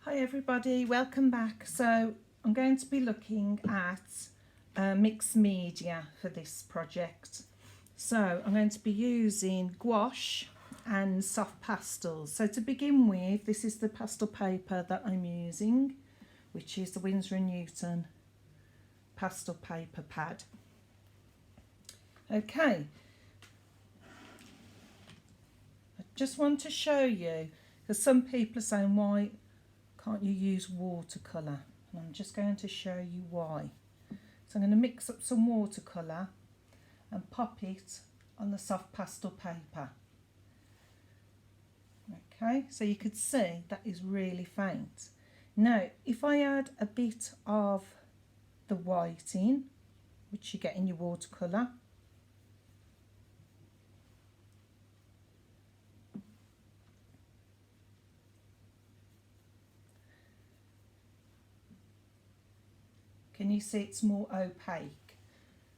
Hi everybody, welcome back. So I'm going to be looking at mixed media for this project. So I'm going to be using gouache and soft pastels. So to begin with, this is the pastel paper that I'm using, which is the Winsor & Newton pastel paper pad. Okay, I just want to show you, because some people are saying, why can't you use watercolour? And I'm just going to show you why. So I'm going to mix up some watercolour and pop it on the soft pastel paper. Okay, so you could see that is really faint. Now, if I add a bit of the white in, which you get in your watercolour, can you see it's more opaque?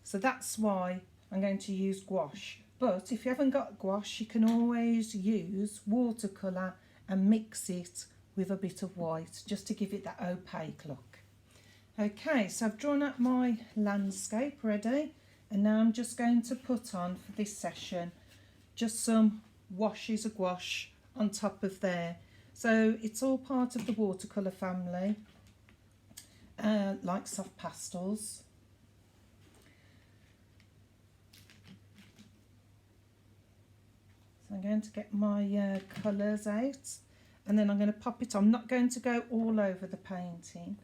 So that's why I'm going to use gouache. But if you haven't got gouache, you can always use watercolour and mix it with a bit of white just to give it that opaque look. Okay, so I've drawn up my landscape ready, and now I'm just going to put on for this session just some washes of gouache on top of there. So it's all part of the watercolour family, like soft pastels. So I'm going to get my colours out, and then I'm going to pop it on. I'm not going to go all over the painting.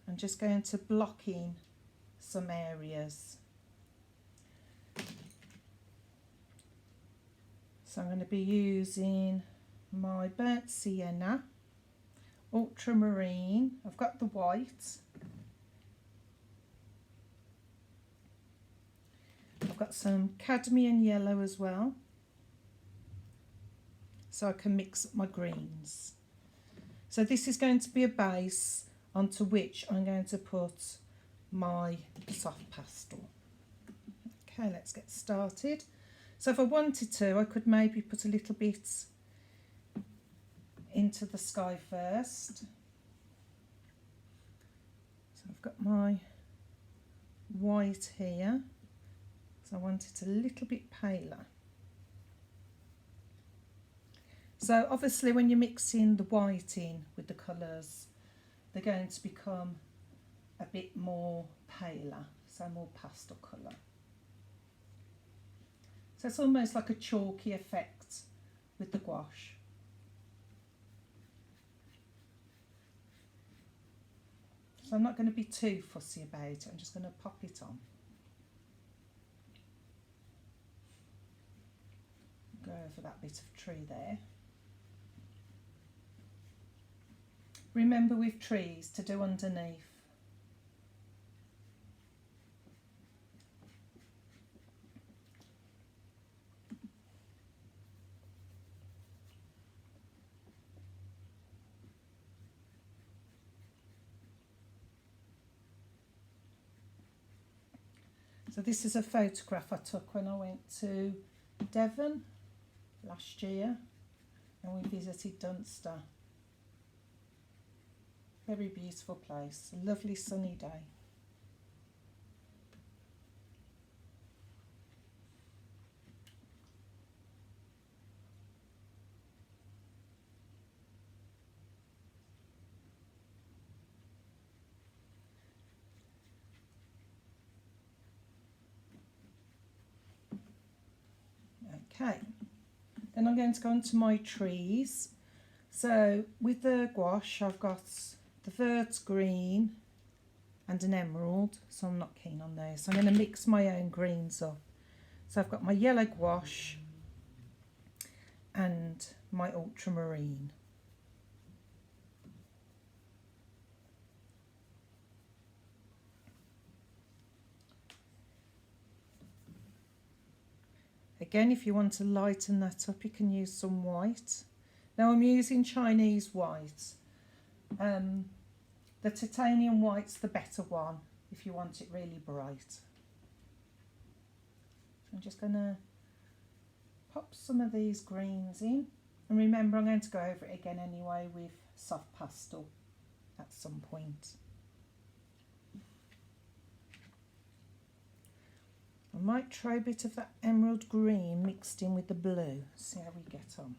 I'm just going to block in some areas. So I'm going to be using my burnt sienna, ultramarine, I've got the white, I've got some cadmium yellow as well, so I can mix up my greens. So this is going to be a base onto which I'm going to put my soft pastel. Okay, let's get started. So if I wanted to, I could maybe put a little bit into the sky first. So I've got my white here, so I want it a little bit paler. So obviously when you're mixing the white in with the colours, they're going to become a bit more paler, so more pastel colour. So it's almost like a chalky effect with the gouache. So I'm not going to be too fussy about it, I'm just going to pop it on. Go over that bit of tree there. Remember with trees to do underneath. So this is a photograph I took when I went to Devon last year and we visited Dunster. Very beautiful place, a lovely sunny day. Okay, then I'm going to go on to my trees. So with the gouache I've got the vert green and an emerald, so I'm not keen on those. So I'm going to mix my own greens up. So I've got my yellow gouache and my ultramarine. Again, if you want to lighten that up, you can use some white. Now I'm using Chinese white. The titanium white's the better one if you want it really bright. So I'm just going to pop some of these greens in. And remember, I'm going to go over it again anyway with soft pastel at some point. I might try a bit of that emerald green mixed in with the blue, see how we get on.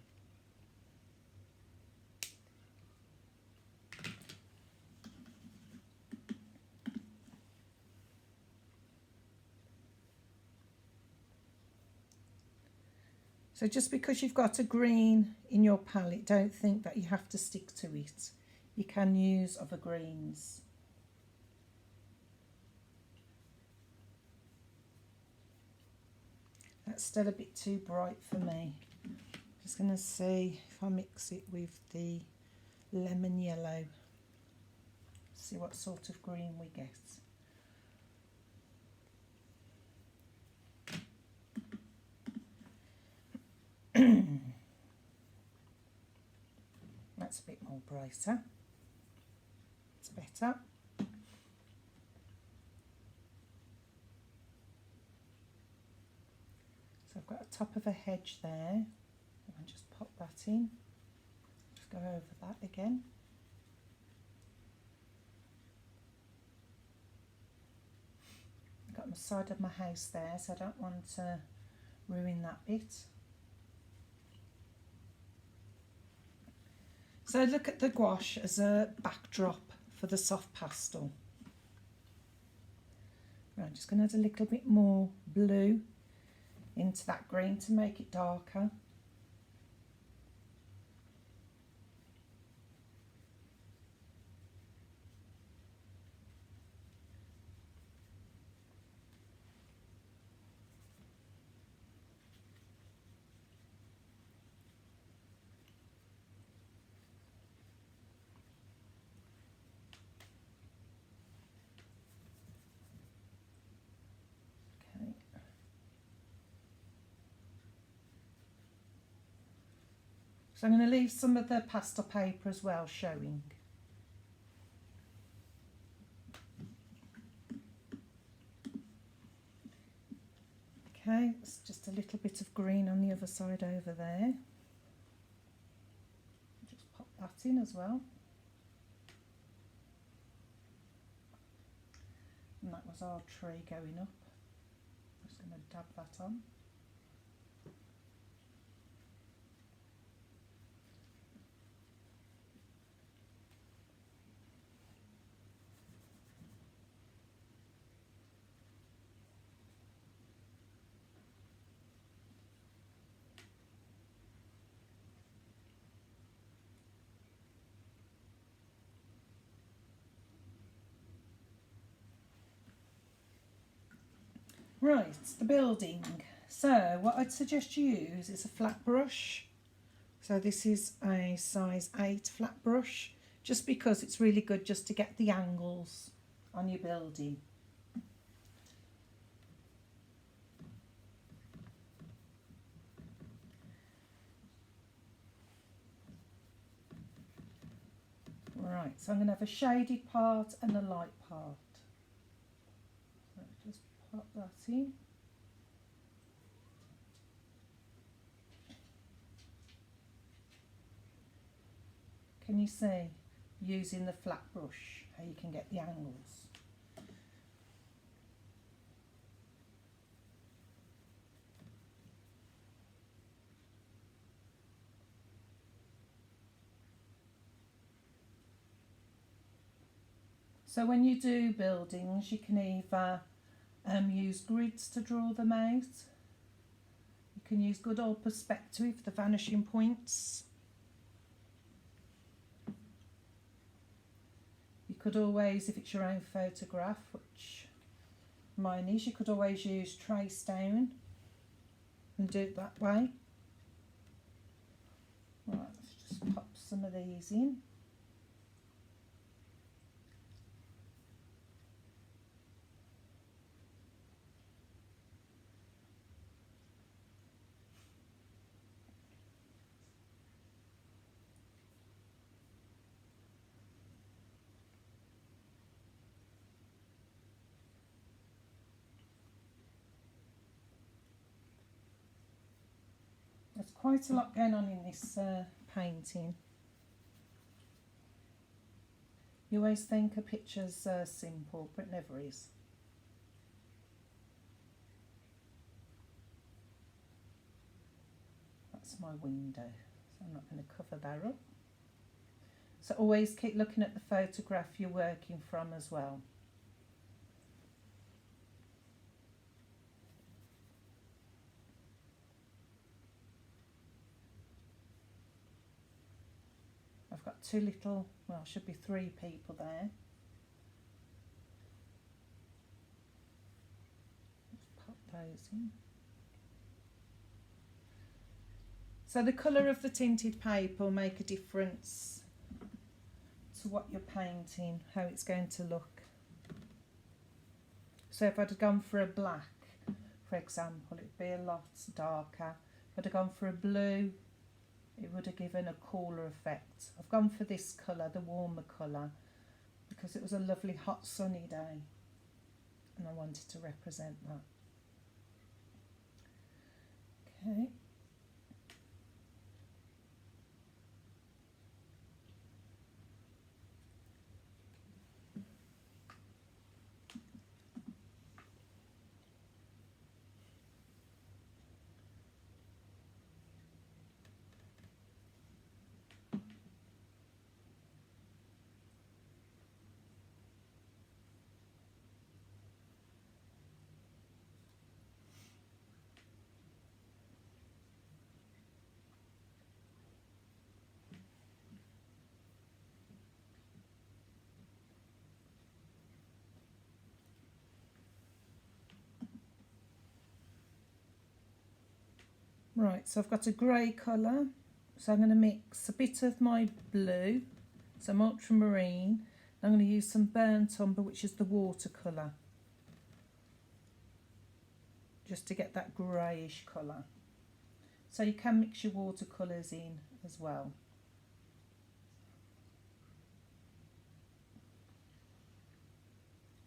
So just because you've got a green in your palette, don't think that you have to stick to it. You can use other greens. That's still a bit too bright for me. Just going to see if I mix it with the lemon yellow. See what sort of green we get. That's a bit more brighter. It's better. So I've got a top of a hedge there. I'll just pop that in. Just go over that again. I've got the side of my house there, so I don't want to ruin that bit. So look at the gouache as a backdrop for the soft pastel. Right, I'm just going to add a little bit more blue into that green to make it darker. So I'm going to leave some of the pastel paper as well showing. Okay, it's just a little bit of green on the other side over there. Just pop that in as well. And that was our tree going up. I'm just going to dab that on. Right, the building. So what I'd suggest you use is a flat brush. So this is a size 8 flat brush, just because it's really good just to get the angles on your building. Right, so I'm going to have a shaded part and a light part. So just pop that in. Can you see, using the flat brush, how you can get the angles? So when you do buildings, you can either use grids to draw them out. You can use good old perspective, the vanishing points. You could always, if it's your own photograph, which mine is, you could always use trace down and do it that way. Right, let's just pop some of these in. That's quite a lot going on in this painting. You always think a picture's simple, but it never is. That's my window, so I'm not going to cover that up. So always keep looking at the photograph you're working from as well. I've got two little, well, should be 3 people there. Let's pop those in. So the colour of the tinted paper will make a difference to what you're painting, how it's going to look. So if I'd have gone for a black, for example, it'd be a lot darker. If I'd have gone for a blue, it would have given a cooler effect. I've gone for this colour, the warmer colour, because it was a lovely hot sunny day and I wanted to represent that. Okay. Right, so I've got a grey colour, so I'm going to mix a bit of my blue, some ultramarine, and I'm going to use some burnt umber, which is the watercolour, just to get that greyish colour. So you can mix your watercolours in as well.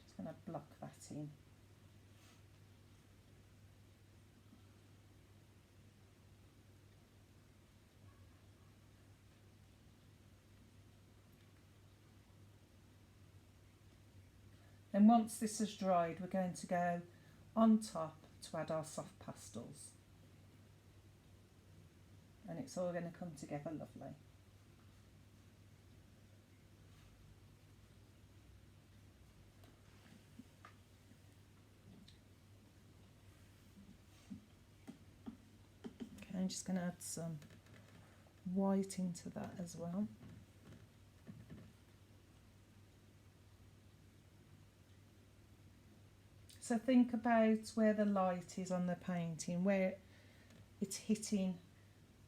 Just going to block that in. And once this has dried, we're going to go on top to add our soft pastels. And it's all going to come together lovely. Okay, I'm just going to add some white into that as well. So think about where the light is on the painting, where it's hitting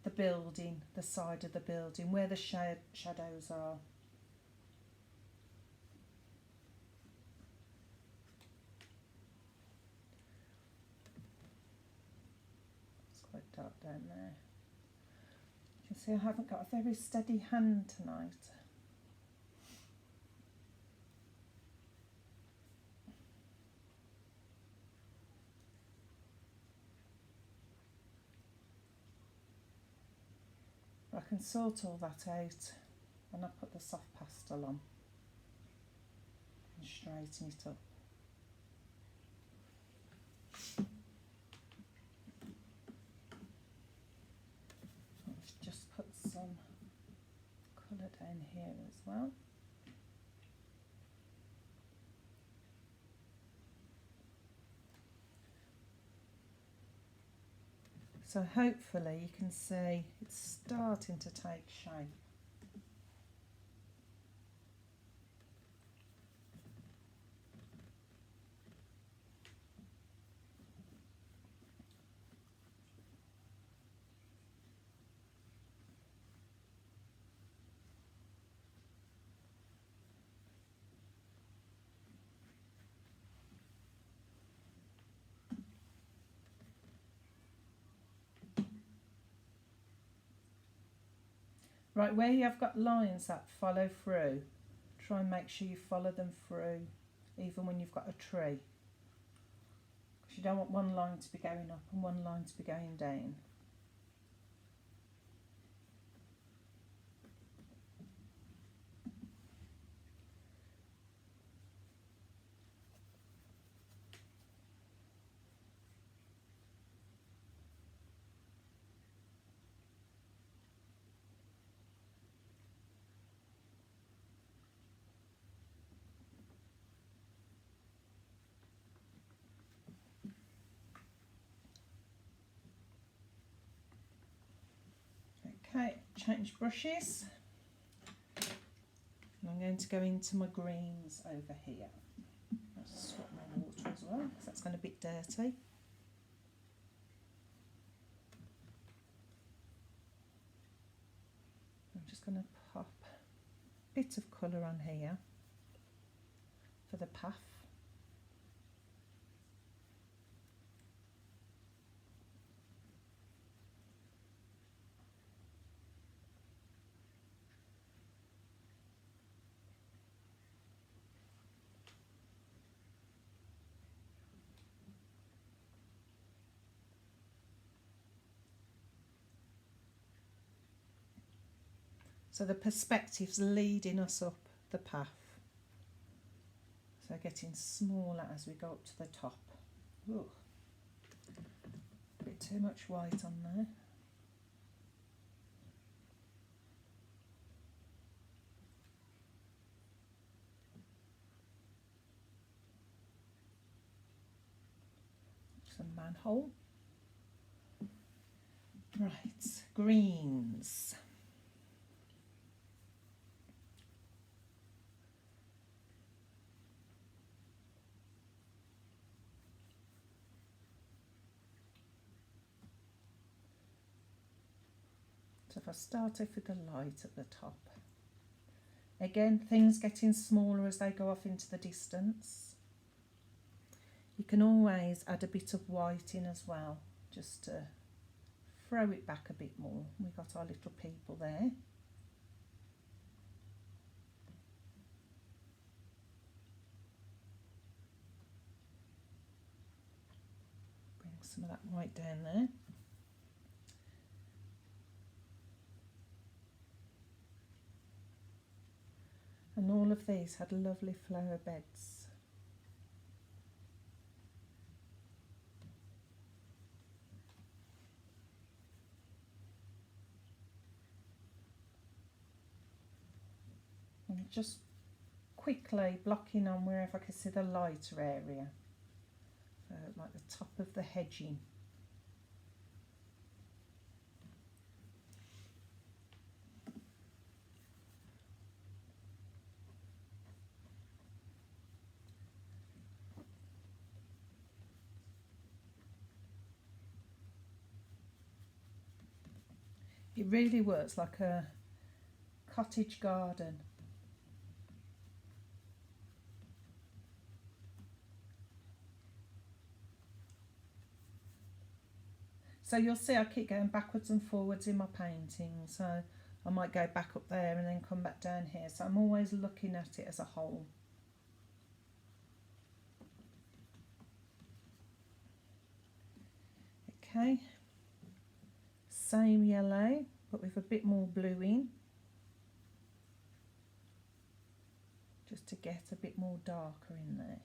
the building, the side of the building, where the shadows are. It's quite dark down there. You can see I haven't got a very steady hand tonight. I can sort all that out when I put the soft pastel on and straighten it up. Let's just put some colour down here as well. So hopefully you can see it's starting to take shape. Right, where you have got lines that follow through, try and make sure you follow them through, even when you've got a tree. Because you don't want one line to be going up and one line to be going down. Okay, change brushes. And I'm going to go into my greens over here. I'll swap my water as well because that's gone a bit dirty. I'm just going to pop a bit of colour on here for the path. So the perspective's leading us up the path. So getting smaller as we go up to the top. Ooh, a bit too much white on there. Some manhole. Right, greens. So if I start off with the light at the top. Again, things getting smaller as they go off into the distance. You can always add a bit of white in as well, just to throw it back a bit more. We've got our little people there. Bring some of that white down there. And all of these had lovely flower beds. And just quickly blocking on wherever I can see the lighter area, like the top of the hedging. It really works like a cottage garden. So you'll see I keep going backwards and forwards in my painting, so I might go back up there and then come back down here, so I'm always looking at it as a whole. Okay, same yellow but with a bit more blue in, just to get a bit more darker in there.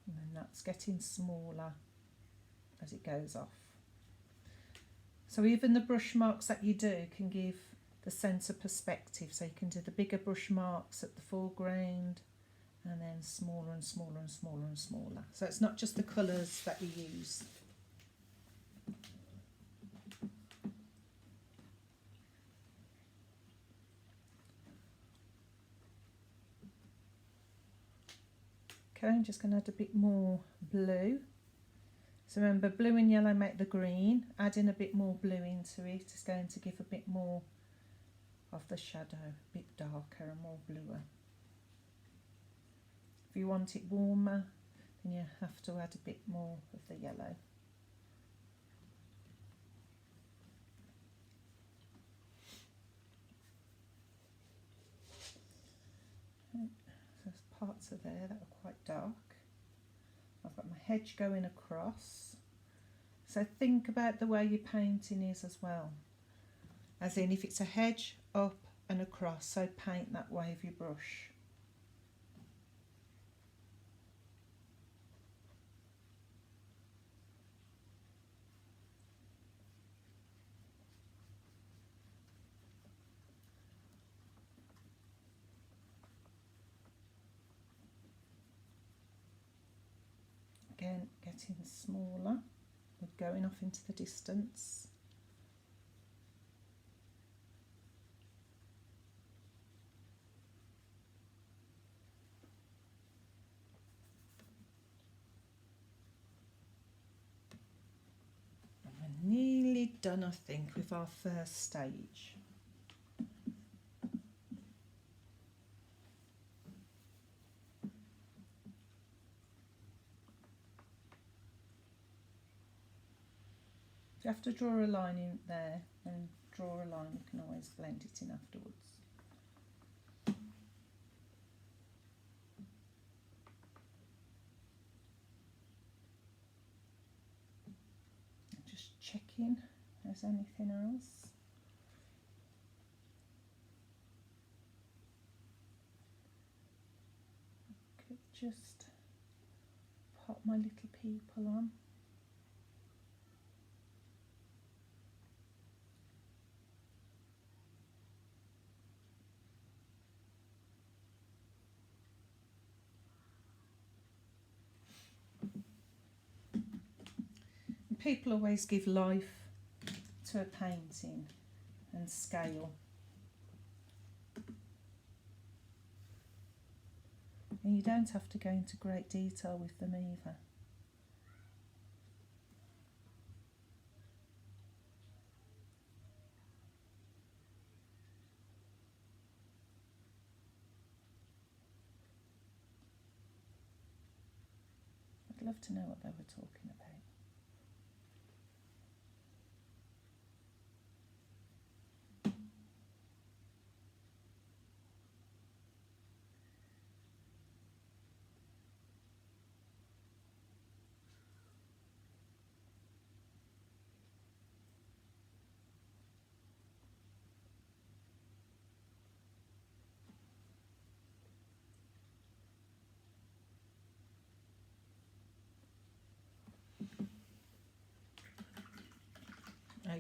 And then that's getting smaller as it goes off. So even the brush marks that you do can give the sense of perspective. So you can do the bigger brush marks at the foreground and then smaller and smaller and smaller and smaller. So it's not just the colours that you use. Okay, I'm just going to add a bit more blue. So remember, blue and yellow make the green. Adding a bit more blue into it is going to give a bit more of the shadow, a bit darker and more bluer. If you want it warmer, then you have to add a bit more of the yellow. So there's parts of there that are quite dark. I've got my hedge going across. So think about the way your painting is as well. As in, if it's a hedge up and across, so paint that way with your brush. again getting smaller, we're going off into the distance. And we're nearly done, I think, with our first stage. If you have to draw a line in there, and draw a line, you can always blend it in afterwards. Just checking if there's anything else. Could just pop my little people on. People always give life to a painting and scale. And you don't have to go into great detail with them either. I'd love to know what they were talking about.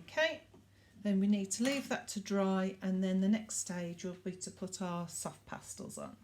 Okay, then we need to leave that to dry, and then the next stage will be to put our soft pastels on.